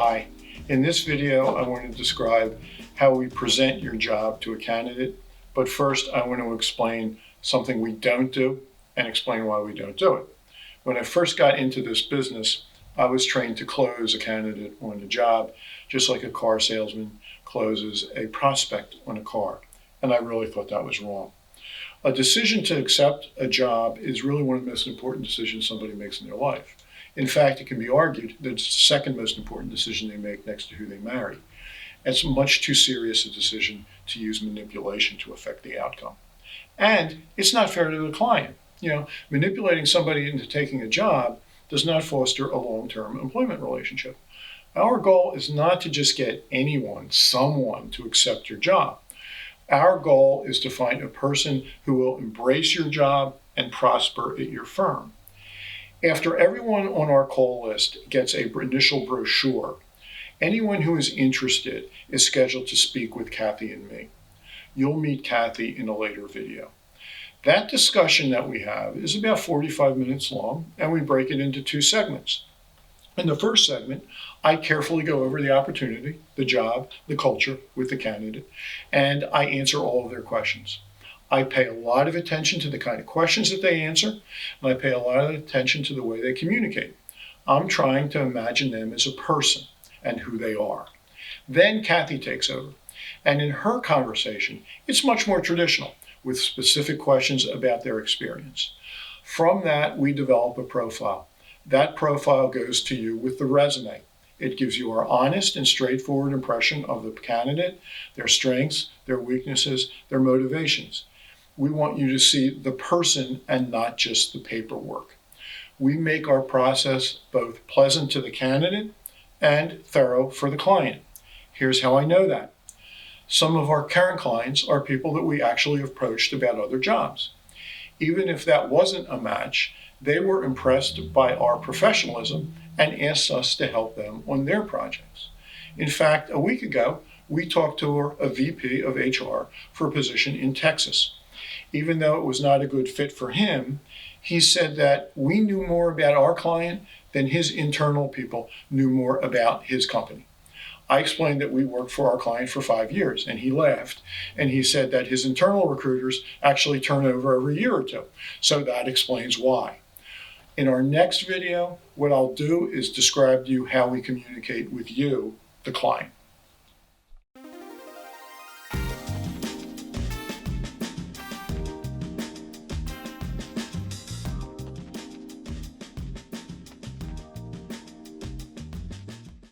Hi, in this video I want to describe how we present your job to a candidate, but first I want to explain something we don't do and explain why we don't do it. When I first got into this business, I was trained to close a candidate on a job, just like a car salesman closes a prospect on a car, and I really thought that was wrong. A decision to accept a job is really one of the most important decisions somebody makes in their life. In fact, it can be argued that it's the second most important decision they make next to who they marry. It's much too serious a decision to use manipulation to affect the outcome. And it's not fair to the client. Manipulating somebody into taking a job does not foster a long-term employment relationship. Our goal is not to just get someone to accept your job. Our goal is to find a person who will embrace your job and prosper at your firm. After everyone on our call list gets an initial brochure, anyone who is interested is scheduled to speak with Kathy and me. You'll meet Kathy in a later video. That discussion that we have is about 45 minutes long, and we break it into two segments. In the first segment, I carefully go over the opportunity, the job, the culture with the candidate, and I answer all of their questions. I pay a lot of attention to the kind of questions that they answer, and I pay a lot of attention to the way they communicate. I'm trying to imagine them as a person and who they are. Then Kathy takes over, and in her conversation, it's much more traditional, with specific questions about their experience. From that, we develop a profile. That profile goes to you with the resume. It gives you our honest and straightforward impression of the candidate, their strengths, their weaknesses, their motivations. We want you to see the person and not just the paperwork. We make our process both pleasant to the candidate and thorough for the client. Here's how I know that. Some of our current clients are people that we actually approached about other jobs. Even if that wasn't a match, they were impressed by our professionalism and asked us to help them on their projects. In fact, a week ago, we talked to a VP of HR for a position in Texas. Even though it was not a good fit for him, he said that we knew more about our client than his internal people knew more about his company. I explained that we worked for our client for 5 years, and he laughed, and he said that his internal recruiters actually turn over every year or two. So that explains why. In our next video, what I'll do is describe to you how we communicate with you, the client.